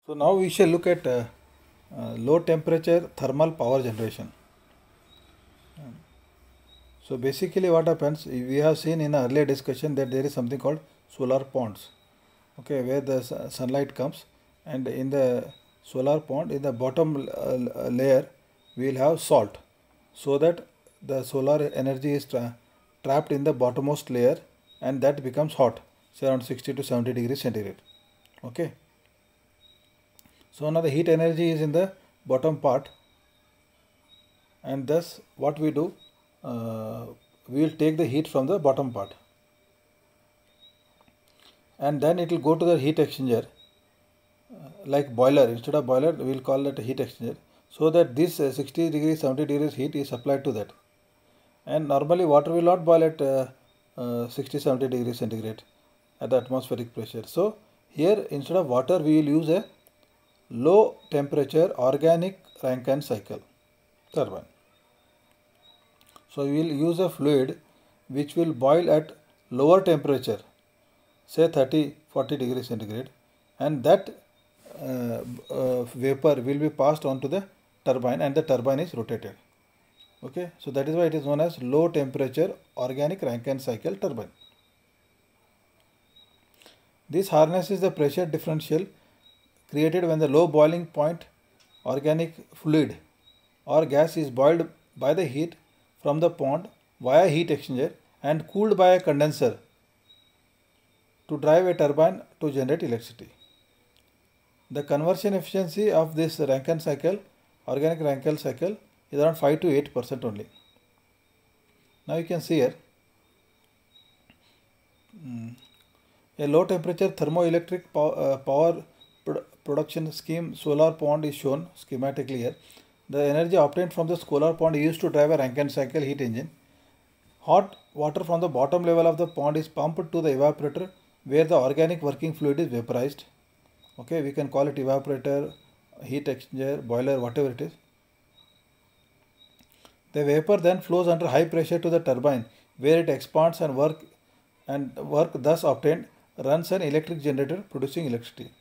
So now we shall look at low temperature thermal power generation. So basically what happens, we have seen in an earlier discussion that there is something called solar ponds, okay, where the sunlight comes, and in the solar pond in the bottom layer we will have salt, so that the solar energy is trapped in the bottommost layer, and that becomes hot, say around 60 to 70 degrees centigrade. Okay. So now the heat energy is in the bottom part, and thus what we do, we will take the heat from the bottom part, and then it will go to the heat exchanger, like boiler. Instead of boiler we will call it a heat exchanger, so that this 60 degrees 70 degrees heat is supplied to that. And normally water will not boil at 60-70 degrees centigrade at the atmospheric pressure. So here instead of water we will use a low temperature organic Rankine cycle turbine. So we will use a fluid which will boil at lower temperature, say 30-40 degrees centigrade, and that vapor will be passed on to the turbine, and the turbine is rotated. Okay, so that is why it is known as low temperature organic Rankine cycle turbine. This harnesses the pressure differential created when the low boiling point organic fluid or gas is boiled by the heat from the pond via heat exchanger and cooled by a condenser to drive a turbine to generate electricity. The conversion efficiency of this Rankine cycle, organic Rankine cycle, is around 5 to 8% only. Now you can see here a low temperature thermoelectric power production scheme solar pond is shown schematically here. The energy obtained from the solar pond is used to drive a Rankine cycle heat engine. Hot water from the bottom level of the pond is pumped to the evaporator where the organic working fluid is vaporized. Okay, we can call it evaporator, heat exchanger, boiler, whatever it is. The vapor then flows under high pressure to the turbine where it expands and work thus obtained runs an electric generator producing electricity.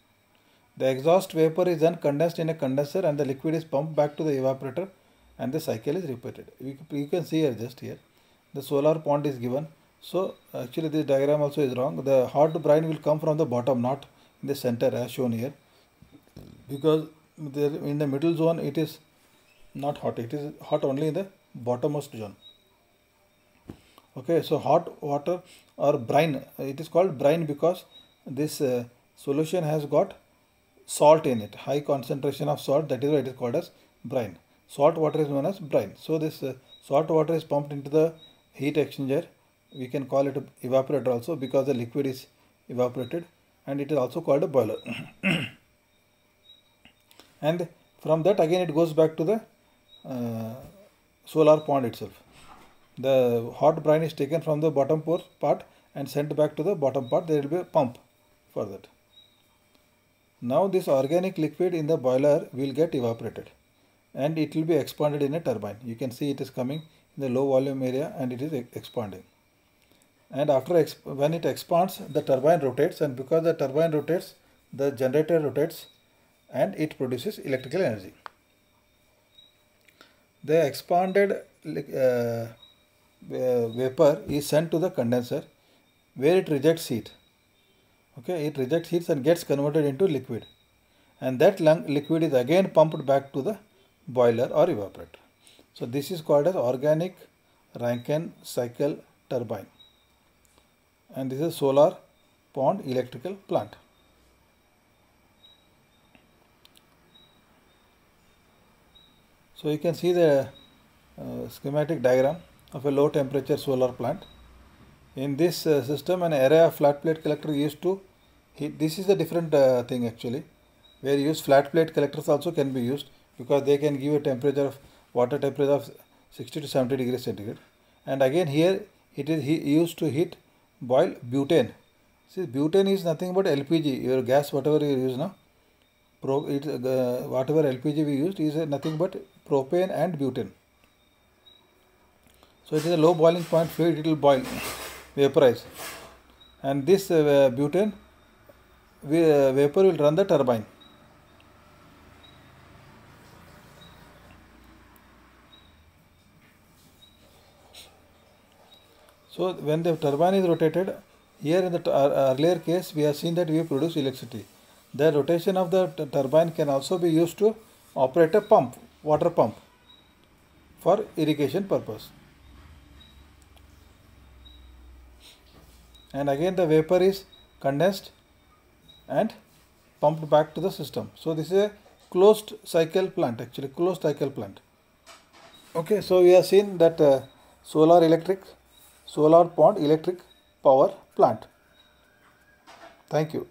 The exhaust vapor is then condensed in a condenser and the liquid is pumped back to the evaporator and the cycle is repeated. You can see here, just here, the solar pond is given. So actually this diagram also is wrong. The hot brine will come from the bottom, not in the center as shown here, because there in the middle zone it is not hot. It is hot only in the bottommost zone. Okay, so hot water or brine, it is called brine because this solution has got salt in it, high concentration of salt, that is why it is called as brine. Salt water is known as brine. So this salt water is pumped into the heat exchanger. We can call it a evaporator also because the liquid is evaporated, and it is also called a boiler. And from that again it goes back to the solar pond itself. The hot brine is taken from the bottom part and sent back to the bottom part. There will be a pump for that. Now this organic liquid in the boiler will get evaporated and it will be expanded in a turbine. You can see it is coming in the low volume area and it is expanding. And after when it expands, the turbine rotates, and because the turbine rotates, the generator rotates and it produces electrical energy. The expanded vapor is sent to the condenser where it rejects heat. Okay, it rejects heat and gets converted into liquid, and that liquid is again pumped back to the boiler or evaporator. So this is called as organic Rankine cycle turbine, and this is solar pond electrical plant. So you can see the schematic diagram of a low temperature solar plant. In this system, an array of flat plate collector used to heat. This is a different thing actually, where use flat plate collectors also can be used because they can give a temperature of water temperature of 60 to 70 degrees centigrade. And again here it is used to heat boil butane. See, butane is nothing but LPG, your gas, whatever you use now. Whatever LPG we used is nothing but propane and butane. So it is a low boiling point fluid, it will boil, vaporize, and this butane vapor will run the turbine. So when the turbine is rotated, here in the earlier case we have seen that we produce electricity. The rotation of the turbine can also be used to operate a pump, water pump, for irrigation purpose. And again the vapor is condensed and pumped back to the system. So this is a closed cycle plant, actually closed cycle plant. Okay, so we have seen that solar pond electric power plant. Thank you.